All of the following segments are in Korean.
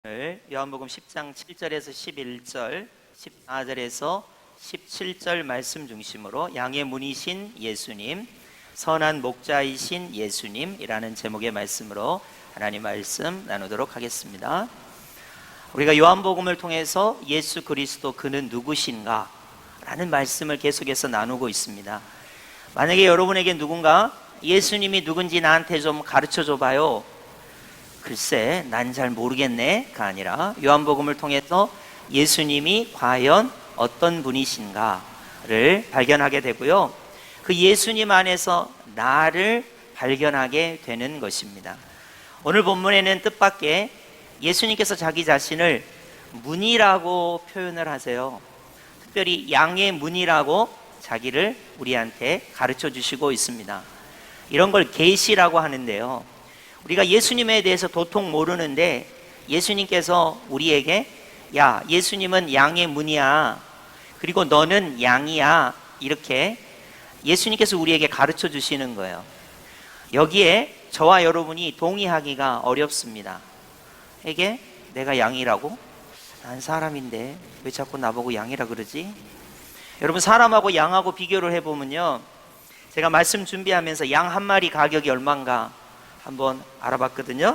오늘 요한복음 10장 7절에서 11절, 14절에서 17절 말씀 중심으로 양의 문이신 예수님, 선한 목자이신 예수님이라는 제목의 말씀으로 하나님 말씀 나누도록 하겠습니다. 우리가 요한복음을 통해서 예수 그리스도 그는 누구신가? 라는 말씀을 계속해서 나누고 있습니다. 만약에 여러분에게 누군가 예수님이 누군지 나한테 좀 가르쳐 줘봐요. 글쎄 난 잘 모르겠네가 아니라 요한복음을 통해서 예수님이 과연 어떤 분이신가를 발견하게 되고요, 그 예수님 안에서 나를 발견하게 되는 것입니다. 오늘 본문에는 뜻밖의 예수님께서 자기 자신을 문이라고 표현을 하세요. 특별히 양의 문이라고 자기를 우리한테 가르쳐 주시고 있습니다. 이런 걸 계시라고 하는데요, 우리가 예수님에 대해서 도통 모르는데 예수님께서 우리에게 야, 예수님은 양의 문이야, 그리고 너는 양이야, 이렇게 예수님께서 우리에게 가르쳐 주시는 거예요. 여기에 저와 여러분이 동의하기가 어렵습니다. 이게 내가 양이라고? 난 사람인데 왜 자꾸 나보고 양이라 그러지? 여러분, 사람하고 양하고 비교를 해보면요, 제가 말씀 준비하면서 양 한 마리 가격이 얼마인가 한번 알아봤거든요.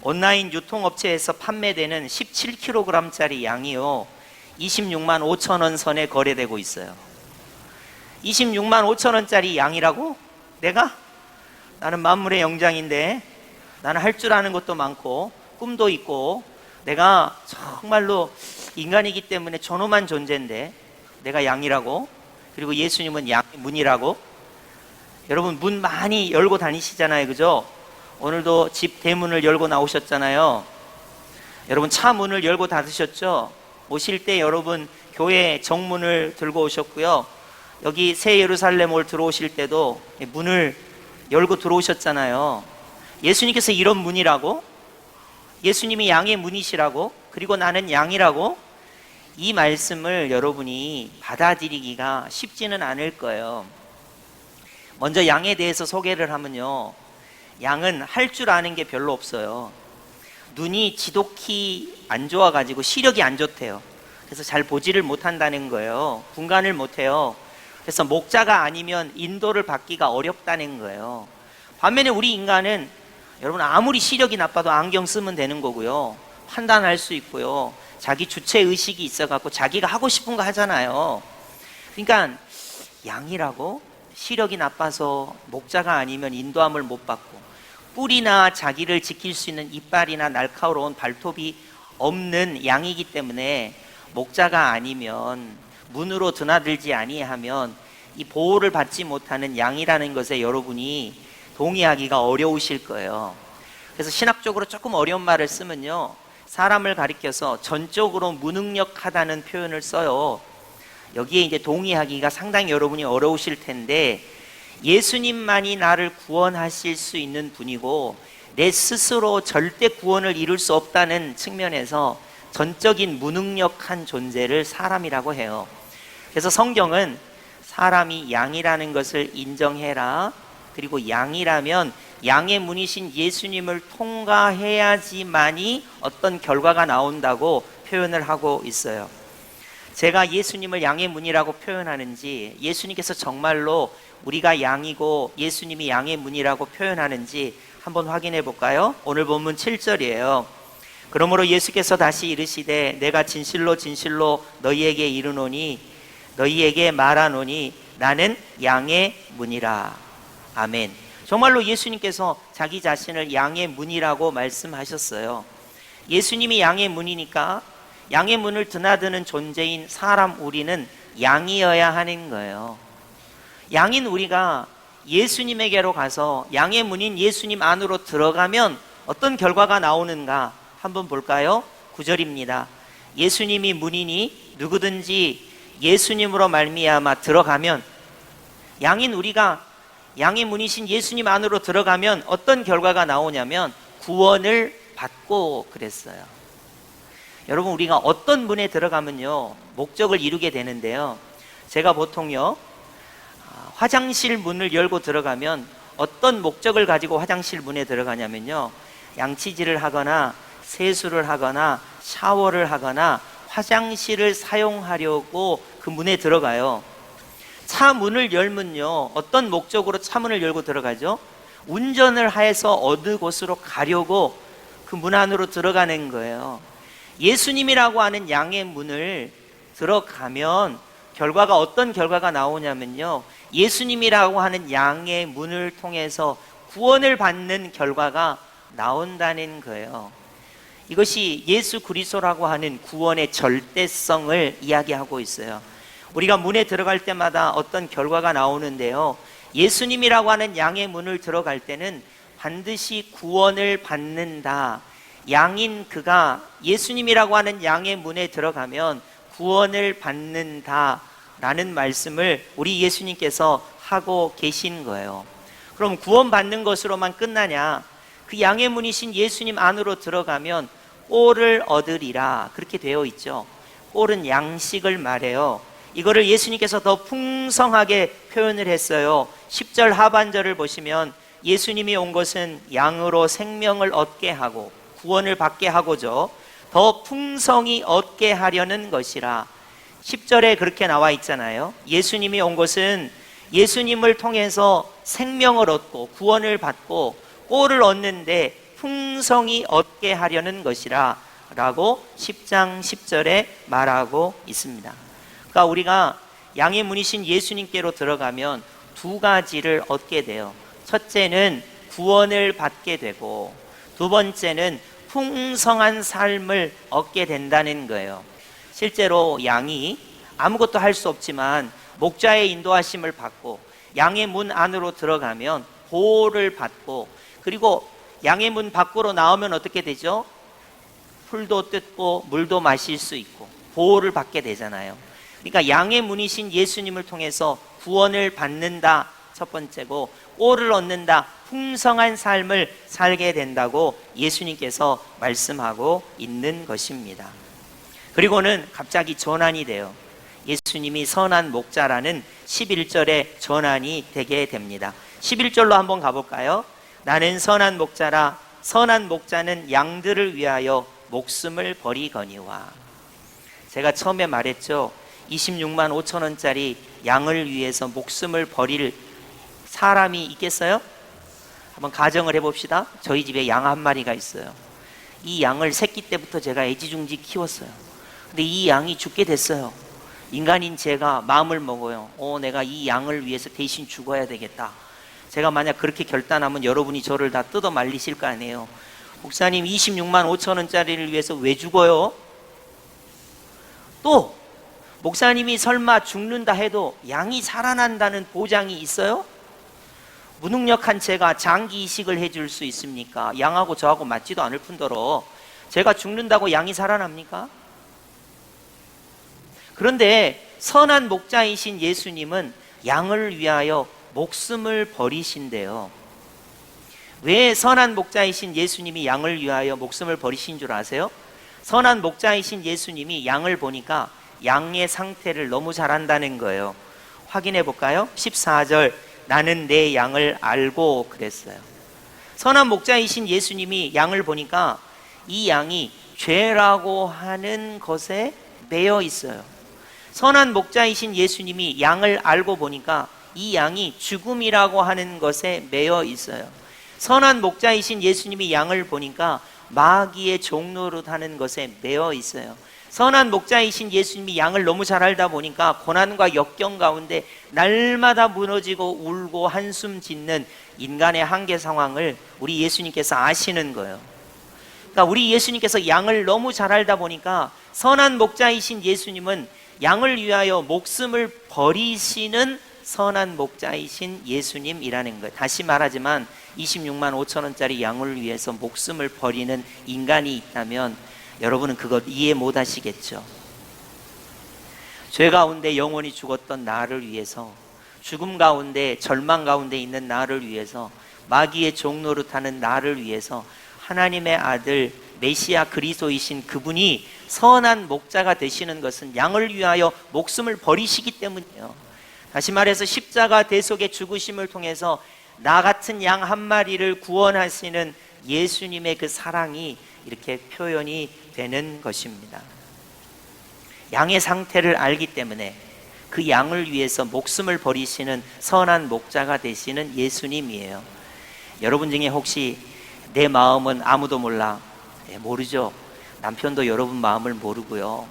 온라인 유통업체에서 판매되는 17kg짜리 양이요, 26만 5천 원 선에 거래되고 있어요. 26만 5천 원짜리 양이라고? 나는 만물의 영장인데, 나는 할 줄 아는 것도 많고 꿈도 있고 내가 정말로 인간이기 때문에 존엄한 존재인데 내가 양이라고? 그리고 예수님은 양의 문이라고? 여러분, 문 많이 열고 다니시잖아요, 그죠? 오늘도 집 대문을 열고 나오셨잖아요. 여러분, 차 문을 열고 닫으셨죠? 오실 때 여러분 교회 정문을 들고 오셨고요, 여기 새 예루살렘을 들어오실 때도 문을 열고 들어오셨잖아요. 예수님께서 이런 문이라고? 예수님이 양의 문이시라고? 그리고 나는 양이라고? 이 말씀을 여러분이 받아들이기가 쉽지는 않을 거예요. 먼저 양에 대해서 소개를 하면요, 양은 할 줄 아는 게 별로 없어요. 눈이 지독히 안 좋아가지고 시력이 안 좋대요. 그래서 잘 보지를 못한다는 거예요. 분간을 못해요. 그래서 목자가 아니면 인도를 받기가 어렵다는 거예요. 반면에 우리 인간은 여러분 아무리 시력이 나빠도 안경 쓰면 되는 거고요, 판단할 수 있고요, 자기 주체의식이 있어갖고 자기가 하고 싶은 거 하잖아요. 그러니까 양이라고? 시력이 나빠서 목자가 아니면 인도함을 못 받고 뿔이나 자기를 지킬 수 있는 이빨이나 날카로운 발톱이 없는 양이기 때문에 목자가 아니면, 문으로 드나들지 아니하면 이 보호를 받지 못하는 양이라는 것에 여러분이 동의하기가 어려우실 거예요. 그래서 신학적으로 조금 어려운 말을 쓰면요, 사람을 가리켜서 전적으로 무능력하다는 표현을 써요. 여기에 이제 동의하기가 상당히 여러분이 어려우실 텐데, 예수님만이 나를 구원하실 수 있는 분이고 내 스스로 절대 구원을 이룰 수 없다는 측면에서 전적인 무능력한 존재를 사람이라고 해요. 그래서 성경은 사람이 양이라는 것을 인정해라, 그리고 양이라면 양의 문이신 예수님을 통과해야지만이 어떤 결과가 나온다고 표현을 하고 있어요. 제가 예수님을 양의 문이라고 표현하는지, 예수님께서 정말로 우리가 양이고 예수님이 양의 문이라고 표현하는지 한번 확인해 볼까요? 오늘 본문 7절이에요. 그러므로 예수께서 다시 이르시되 내가 진실로 진실로 너희에게 이르노니, 너희에게 말하노니 나는 양의 문이라. 아멘. 정말로 예수님께서 자기 자신을 양의 문이라고 말씀하셨어요. 예수님이 양의 문이니까 양의 문을 드나드는 존재인 사람 우리는 양이어야 하는 거예요. 양인 우리가 예수님에게로 가서 양의 문인 예수님 안으로 들어가면 어떤 결과가 나오는가 한번 볼까요? 9절입니다. 예수님이 문이니 누구든지 예수님으로 말미암아 들어가면, 양인 우리가 양의 문이신 예수님 안으로 들어가면 어떤 결과가 나오냐면 구원을 받고 그랬어요. 여러분, 우리가 어떤 문에 들어가면요 목적을 이루게 되는데요, 제가 보통요 화장실 문을 열고 들어가면 어떤 목적을 가지고 화장실 문에 들어가냐면요, 양치질을 하거나 세수를 하거나 샤워를 하거나 화장실을 사용하려고 그 문에 들어가요. 차 문을 열면요, 어떤 목적으로 차 문을 열고 들어가죠? 운전을 해서 어느 곳으로 가려고 그 문 안으로 들어가는 거예요. 예수님이라고 하는 양의 문을 들어가면 결과가 어떤 결과가 나오냐면요, 예수님이라고 하는 양의 문을 통해서 구원을 받는 결과가 나온다는 거예요. 이것이 예수 그리스도라고 하는 구원의 절대성을 이야기하고 있어요. 우리가 문에 들어갈 때마다 어떤 결과가 나오는데요, 예수님이라고 하는 양의 문을 들어갈 때는 반드시 구원을 받는다. 양인 그가 예수님이라고 하는 양의 문에 들어가면 구원을 받는다 라는 말씀을 우리 예수님께서 하고 계신 거예요. 그럼 구원받는 것으로만 끝나냐? 그 양의 문이신 예수님 안으로 들어가면 꼴을 얻으리라, 그렇게 되어 있죠. 꼴은 양식을 말해요. 이거를 예수님께서 더 풍성하게 표현을 했어요. 10절 하반절을 보시면 예수님이 온 것은 양으로 생명을 얻게 하고 구원을 받게 하고죠, 더 풍성히 얻게 하려는 것이라. 10절에 그렇게 나와 있잖아요. 예수님이 온 것은 예수님을 통해서 생명을 얻고 구원을 받고 꼴을 얻는데 풍성히 얻게 하려는 것이라 라고 10장 10절에 말하고 있습니다. 그러니까 우리가 양의 문이신 예수님께로 들어가면 두 가지를 얻게 돼요. 첫째는 구원을 받게 되고, 두 번째는 풍성한 삶을 얻게 된다는 거예요. 실제로 양이 아무것도 할 수 없지만 목자의 인도하심을 받고 양의 문 안으로 들어가면 보호를 받고, 그리고 양의 문 밖으로 나오면 어떻게 되죠? 풀도 뜯고 물도 마실 수 있고 보호를 받게 되잖아요. 그러니까 양의 문이신 예수님을 통해서 구원을 받는다, 첫 번째고, 꼴을 얻는다, 풍성한 삶을 살게 된다고 예수님께서 말씀하고 있는 것입니다. 그리고는 갑자기 전환이 돼요. 예수님이 선한 목자라는 11절의 전환이 되게 됩니다. 11절로 한번 가볼까요? 나는 선한 목자라, 선한 목자는 양들을 위하여 목숨을 버리거니와. 제가 처음에 말했죠, 26만 5천 원짜리 양을 위해서 목숨을 버릴 사람이 있겠어요? 한번 가정을 해봅시다. 저희 집에 양 한 마리가 있어요. 이 양을 새끼 때부터 제가 애지중지 키웠어요. 근데 이 양이 죽게 됐어요. 인간인 제가 마음을 먹어요. 내가 이 양을 위해서 대신 죽어야 되겠다. 제가 만약 그렇게 결단하면 여러분이 저를 다 뜯어 말리실 거 아니에요. 목사님, 26만 5천 원짜리를 위해서 왜 죽어요? 또 목사님이 설마 죽는다 해도 양이 살아난다는 보장이 있어요? 무능력한 제가 장기 이식을 해줄 수 있습니까? 양하고 저하고 맞지도 않을 뿐더러 제가 죽는다고 양이 살아납니까? 그런데 선한 목자이신 예수님은 양을 위하여 목숨을 버리신대요. 왜 선한 목자이신 예수님이 양을 위하여 목숨을 버리신 줄 아세요? 선한 목자이신 예수님이 양을 보니까 양의 상태를 너무 잘 안다는 거예요. 확인해 볼까요? 14절, 나는 내 양을 알고 그랬어요. 선한 목자이신 예수님이 양을 보니까 이 양이 죄라고 하는 것에 매여 있어요. 선한 목자이신 예수님이 양을 알고 보니까 이 양이 죽음이라고 하는 것에 매여 있어요. 선한 목자이신 예수님이 양을 보니까 마귀의 종노릇 하는 것에 매여 있어요. 선한 목자이신 예수님이 양을 너무 잘 알다 보니까 고난과 역경 가운데 날마다 무너지고 울고 한숨 짓는 인간의 한계 상황을 우리 예수님께서 아시는 거예요. 그러니까 우리 예수님께서 양을 너무 잘 알다 보니까 선한 목자이신 예수님은 양을 위하여 목숨을 버리시는 선한 목자이신 예수님이라는 거예요. 다시 말하지만 26만 5천 원짜리 양을 위해서 목숨을 버리는 인간이 있다면 여러분은 그것 이해 못 하시겠죠. 죄 가운데 영원히 죽었던 나를 위해서, 죽음 가운데 절망 가운데 있는 나를 위해서, 마귀의 종노릇하는 나를 위해서 하나님의 아들 메시아 그리스도이신 그분이 선한 목자가 되시는 것은 양을 위하여 목숨을 버리시기 때문이에요. 다시 말해서 십자가 대속의 죽으심을 통해서 나 같은 양 한 마리를 구원하시는 예수님의 그 사랑이 이렇게 표현이 되는 것입니다. 양의 상태를 알기 때문에 그 양을 위해서 목숨을 버리시는 선한 목자가 되시는 예수님이에요. 여러분 중에 혹시 내 마음은 아무도 몰라? 모르죠. 남편도 여러분 마음을 모르고요.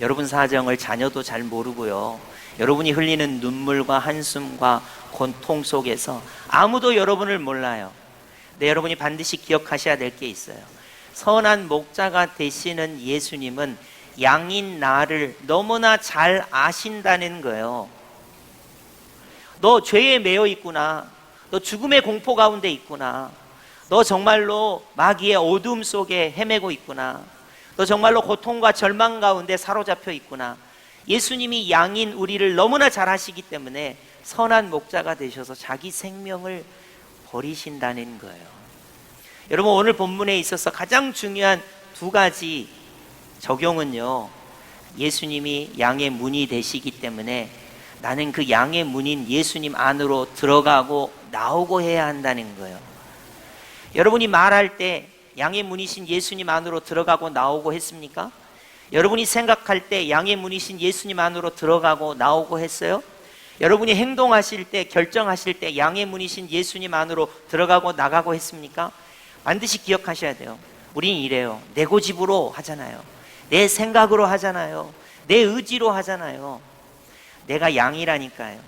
여러분 사정을 자녀도 잘 모르고요. 여러분이 흘리는 눈물과 한숨과 고통 속에서 아무도 여러분을 몰라요. 근데 여러분이 반드시 기억하셔야 될 게 있어요. 선한 목자가 되시는 예수님은 양인 나를 너무나 잘 아신다는 거예요. 너 죄에 매여 있구나. 너 죽음의 공포 가운데 있구나. 너 정말로 마귀의 어둠 속에 헤매고 있구나. 너 정말로 고통과 절망 가운데 사로잡혀 있구나. 예수님이 양인 우리를 너무나 잘 아시기 때문에 선한 목자가 되셔서 자기 생명을 버리신다는 거예요. 여러분, 오늘 본문에 있어서 가장 중요한 두 가지 적용은요, 예수님이 양의 문이 되시기 때문에 나는 그 양의 문인 예수님 안으로 들어가고 나오고 해야 한다는 거예요. 여러분이 말할 때 양의 문이신 예수님 안으로 들어가고 나오고 했습니까? 여러분이 생각할 때 양의 문이신 예수님 안으로 들어가고 나오고 했어요? 여러분이 행동하실 때, 결정하실 때 양의 문이신 예수님 안으로 들어가고 나가고 했습니까? 반드시 기억하셔야 돼요. 우린 이래요. 내 고집으로 하잖아요. 내 생각으로 하잖아요. 내 의지로 하잖아요. 내가 양이라니까요.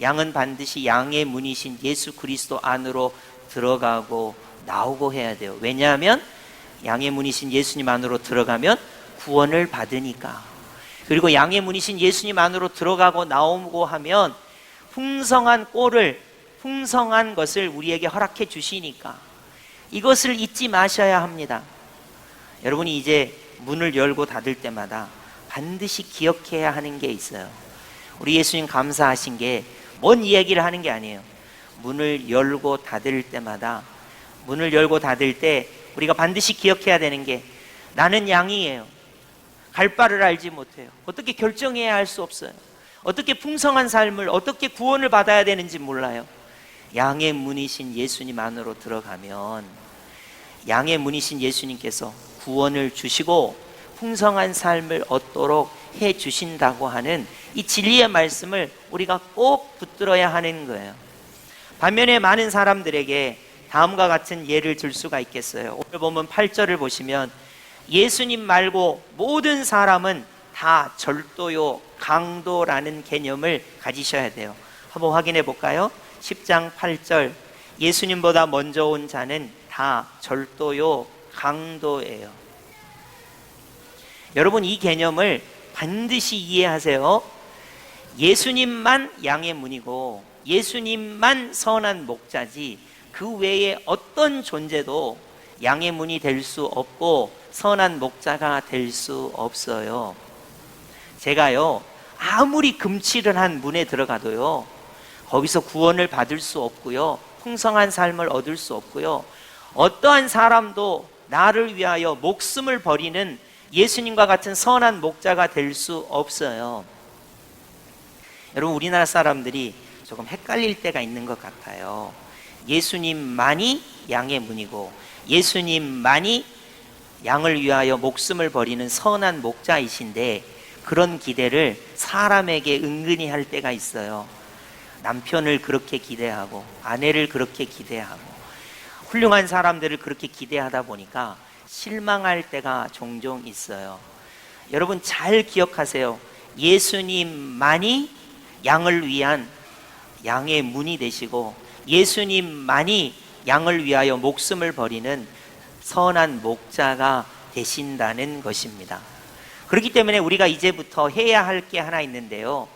양은 반드시 양의 문이신 예수 그리스도 안으로 들어가고 나오고 해야 돼요. 왜냐하면 양의 문이신 예수님 안으로 들어가면 구원을 받으니까. 그리고 양의 문이신 예수님 안으로 들어가고 나오고 하면 풍성한 꼴을, 풍성한 것을 우리에게 허락해 주시니까 이것을 잊지 마셔야 합니다. 여러분이 이제 문을 열고 닫을 때마다 반드시 기억해야 하는 게 있어요. 우리 예수님 감사하신 게 뭔 이야기를 하는 게 아니에요. 문을 열고 닫을 때마다, 문을 열고 닫을 때 우리가 반드시 기억해야 되는 게, 나는 양이에요. 갈 바를 알지 못해요. 어떻게 결정해야 할 수 없어요. 어떻게 풍성한 삶을, 어떻게 구원을 받아야 되는지 몰라요. 양의 문이신 예수님 안으로 들어가면 양의 문이신 예수님께서 구원을 주시고 풍성한 삶을 얻도록 해 주신다고 하는 이 진리의 말씀을 우리가 꼭 붙들어야 하는 거예요. 반면에 많은 사람들에게 다음과 같은 예를 들 수가 있겠어요. 오늘 보면 8절을 보시면 예수님 말고 모든 사람은 다 절도요, 강도라는 개념을 가지셔야 돼요. 한번 확인해 볼까요? 10장 8절, 예수님보다 먼저 온 자는 다 절도요, 강도예요. 여러분, 이 개념을 반드시 이해하세요. 예수님만 양의 문이고 예수님만 선한 목자지 그 외에 어떤 존재도 양의 문이 될 수 없고 선한 목자가 될 수 없어요. 제가요, 아무리 금칠을 한 문에 들어가도요, 거기서 구원을 받을 수 없고요, 풍성한 삶을 얻을 수 없고요, 어떠한 사람도 나를 위하여 목숨을 버리는 예수님과 같은 선한 목자가 될 수 없어요. 여러분, 우리나라 사람들이 조금 헷갈릴 때가 있는 것 같아요. 예수님만이 양의 문이고 예수님만이 양을 위하여 목숨을 버리는 선한 목자이신데, 그런 기대를 사람에게 은근히 할 때가 있어요. 남편을 그렇게 기대하고 아내를 그렇게 기대하고 훌륭한 사람들을 그렇게 기대하다 보니까 실망할 때가 종종 있어요. 여러분, 잘 기억하세요. 예수님만이 양을 위한 양의 문이 되시고 예수님만이 양을 위하여 목숨을 버리는 선한 목자가 되신다는 것입니다. 그렇기 때문에 우리가 이제부터 해야 할 게 하나 있는데요,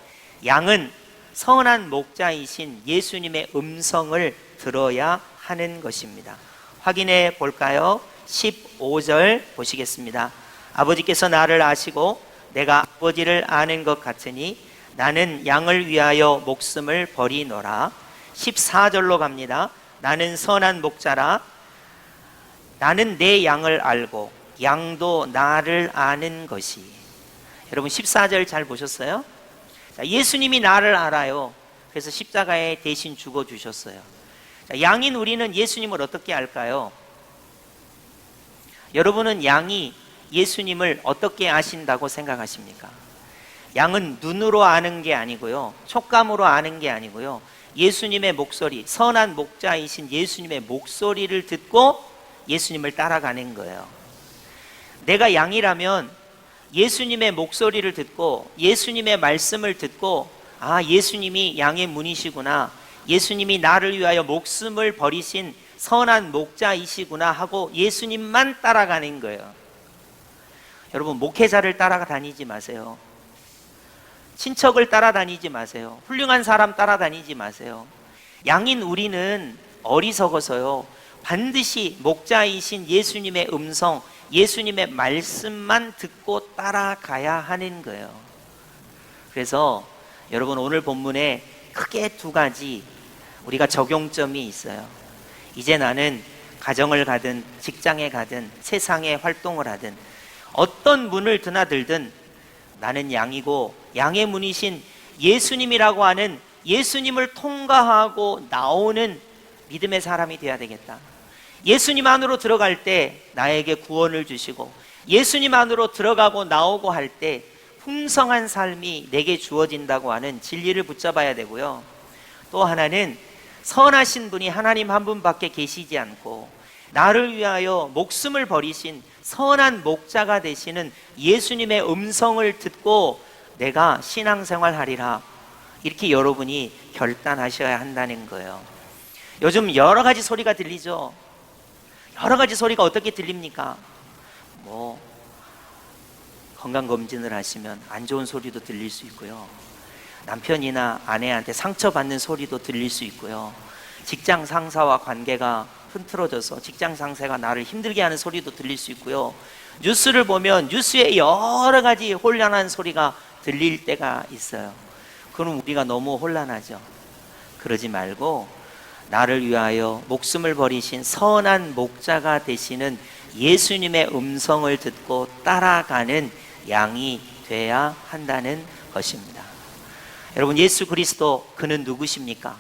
양은 선한 목자이신 예수님의 음성을 들어야 하는 것입니다. 확인해 볼까요? 15절 보시겠습니다. 아버지께서 나를 아시고 내가 아버지를 아는 것 같으니 나는 양을 위하여 목숨을 버리노라. 14절로 갑니다. 나는 선한 목자라. 나는 내 양을 알고 양도 나를 아는 것이. 여러분, 14절 잘 보셨어요? 자, 예수님이 나를 알아요. 그래서 십자가에 대신 죽어주셨어요. 자, 양인 우리는 예수님을 어떻게 알까요? 여러분은 양이 예수님을 어떻게 아신다고 생각하십니까? 양은 눈으로 아는 게 아니고요, 촉감으로 아는 게 아니고요, 예수님의 목소리, 선한 목자이신 예수님의 목소리를 듣고 예수님을 따라가는 거예요. 내가 양이라면 예수님의 목소리를 듣고 예수님의 말씀을 듣고, 아, 예수님이 양의 문이시구나, 예수님이 나를 위하여 목숨을 버리신 선한 목자이시구나 하고 예수님만 따라가는 거예요. 여러분, 목회자를 따라다니지 마세요. 친척을 따라다니지 마세요. 훌륭한 사람 따라다니지 마세요. 양인 우리는 어리석어서요, 반드시 목자이신 예수님의 음성, 예수님의 말씀만 듣고 따라가야 하는 거예요. 그래서 여러분, 오늘 본문에 크게 두 가지 우리가 적용점이 있어요. 이제 나는 가정을 가든 직장에 가든 세상에 활동을 하든 어떤 문을 드나들든 나는 양이고 양의 문이신 예수님이라고 하는 예수님을 통과하고 나오는 믿음의 사람이 되어야 되겠다. 예수님 안으로 들어갈 때 나에게 구원을 주시고 예수님 안으로 들어가고 나오고 할 때 풍성한 삶이 내게 주어진다고 하는 진리를 붙잡아야 되고요. 또 하나는 선하신 분이 하나님 한 분밖에 계시지 않고 나를 위하여 목숨을 버리신 선한 목자가 되시는 예수님의 음성을 듣고 내가 신앙생활 하리라, 이렇게 여러분이 결단하셔야 한다는 거예요. 요즘 여러 가지 소리가 들리죠. 여러 가지 소리가 어떻게 들립니까? 건강검진을 하시면 안 좋은 소리도 들릴 수 있고요, 남편이나 아내한테 상처받는 소리도 들릴 수 있고요, 직장 상사와 관계가 흐트러져서 직장 상사가 나를 힘들게 하는 소리도 들릴 수 있고요, 뉴스를 보면 뉴스에 여러 가지 혼란한 소리가 들릴 때가 있어요. 그럼 우리가 너무 혼란하죠. 그러지 말고 나를 위하여 목숨을 버리신 선한 목자가 되시는 예수님의 음성을 듣고 따라가는 양이 돼야 한다는 것입니다. 여러분, 예수 그리스도, 그는 누구십니까?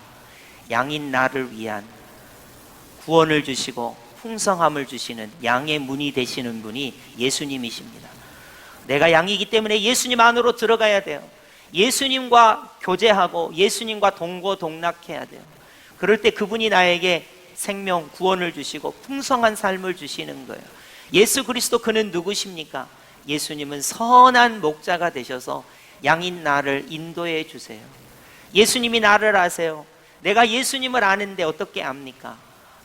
양인 나를 위한 구원을 주시고 풍성함을 주시는 양의 문이 되시는 분이 예수님이십니다. 내가 양이기 때문에 예수님 안으로 들어가야 돼요. 예수님과 교제하고 예수님과 동고동락해야 돼요. 그럴 때 그분이 나에게 생명, 구원을 주시고 풍성한 삶을 주시는 거예요. 예수 그리스도, 그는 누구십니까? 예수님은 선한 목자가 되셔서 양인 나를 인도해 주세요. 예수님이 나를 아세요. 내가 예수님을 아는데 어떻게 압니까?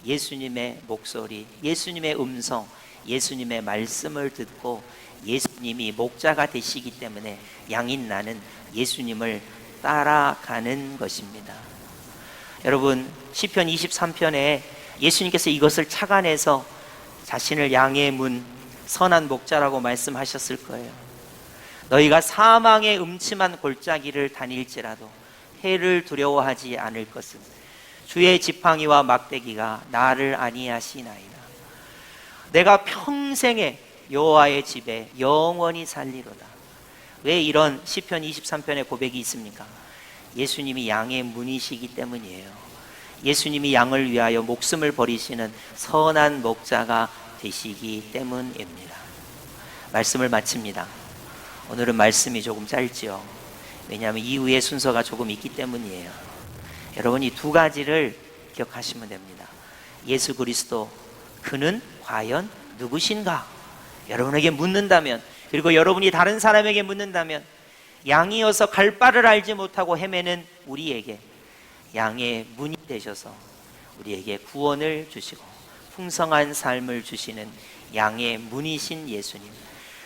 예수님의 목소리, 예수님의 음성, 예수님의 말씀을 듣고 예수님이 목자가 되시기 때문에 양인 나는 예수님을 따라가는 것입니다. 여러분, 시편 23편에 예수님께서 이것을 착안해서 자신을 양의 문, 선한 목자라고 말씀하셨을 거예요. 너희가 사망의 음침한 골짜기를 다닐지라도 해를 두려워하지 않을 것은 주의 지팡이와 막대기가 나를 안위하시나이다. 내가 평생에 여호와의 집에 영원히 살리로다. 왜 이런 시편 23편의 고백이 있습니까? 예수님이 양의 문이시기 때문이에요. 예수님이 양을 위하여 목숨을 버리시는 선한 목자가 되시기 때문입니다. 말씀을 마칩니다. 오늘은 말씀이 조금 짧지요. 왜냐하면 이후의 순서가 조금 있기 때문이에요. 여러분, 이 두 가지를 기억하시면 됩니다. 예수 그리스도, 그는 과연 누구신가? 여러분에게 묻는다면, 그리고 여러분이 다른 사람에게 묻는다면, 양이어서 갈 바를 알지 못하고 헤매는 우리에게 양의 문이 되셔서 우리에게 구원을 주시고 풍성한 삶을 주시는 양의 문이신 예수님.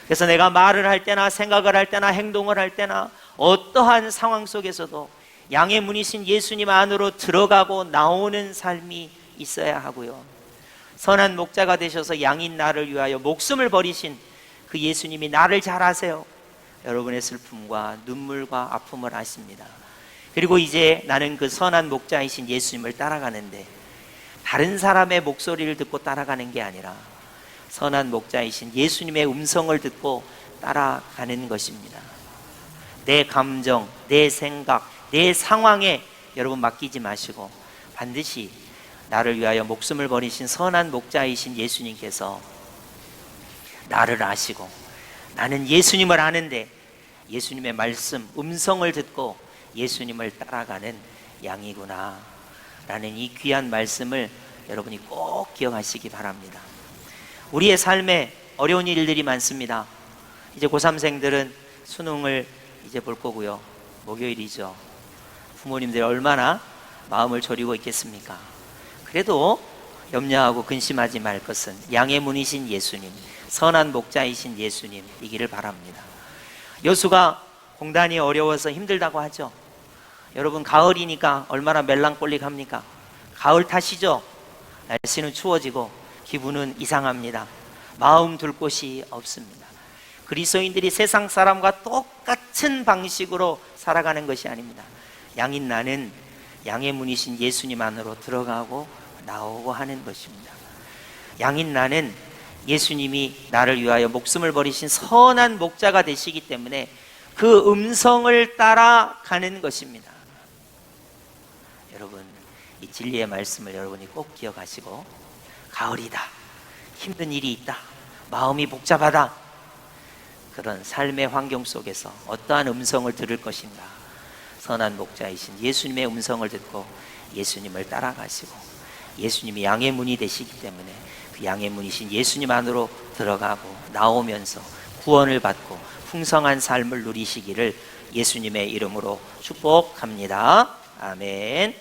그래서 내가 말을 할 때나 생각을 할 때나 행동을 할 때나 어떠한 상황 속에서도 양의 문이신 예수님 안으로 들어가고 나오는 삶이 있어야 하고요, 선한 목자가 되셔서 양인 나를 위하여 목숨을 버리신 그 예수님이 나를 잘 아세요. 여러분의 슬픔과 눈물과 아픔을 아십니다. 그리고 이제 나는 그 선한 목자이신 예수님을 따라가는데 다른 사람의 목소리를 듣고 따라가는 게 아니라 선한 목자이신 예수님의 음성을 듣고 따라가는 것입니다. 내 감정, 내 생각, 내 상황에 여러분 맡기지 마시고 반드시 나를 위하여 목숨을 버리신 선한 목자이신 예수님께서 나를 아시고 나는 예수님을 아는데 예수님의 말씀, 음성을 듣고 예수님을 따라가는 양이구나 라는 이 귀한 말씀을 여러분이 꼭 기억하시기 바랍니다. 우리의 삶에 어려운 일들이 많습니다. 이제 고3생들은 수능을 이제 볼 거고요. 목요일이죠. 부모님들이 얼마나 마음을 졸이고 있겠습니까? 그래도 염려하고 근심하지 말 것은 양의 문이신 예수님, 선한 목자이신 예수님이기를 바랍니다. 여수가 공단이 어려워서 힘들다고 하죠. 여러분, 가을이니까 얼마나 멜랑꼴릭합니까? 가을 탓이죠. 날씨는 추워지고 기분은 이상합니다. 마음 둘 곳이 없습니다. 그리스도인들이 세상 사람과 똑같은 방식으로 살아가는 것이 아닙니다. 양인 나는 양의 문이신 예수님 안으로 들어가고 나오고 하는 것입니다. 양인 나는 예수님이 나를 위하여 목숨을 버리신 선한 목자가 되시기 때문에 그 음성을 따라가는 것입니다. 여러분, 이 진리의 말씀을 여러분이 꼭 기억하시고, 가을이다, 힘든 일이 있다, 마음이 복잡하다, 그런 삶의 환경 속에서 어떠한 음성을 들을 것인가? 선한 목자이신 예수님의 음성을 듣고 예수님을 따라가시고, 예수님이 양의 문이 되시기 때문에 그 양의 문이신 예수님 안으로 들어가고 나오면서 구원을 받고 풍성한 삶을 누리시기를 예수님의 이름으로 축복합니다. 아멘.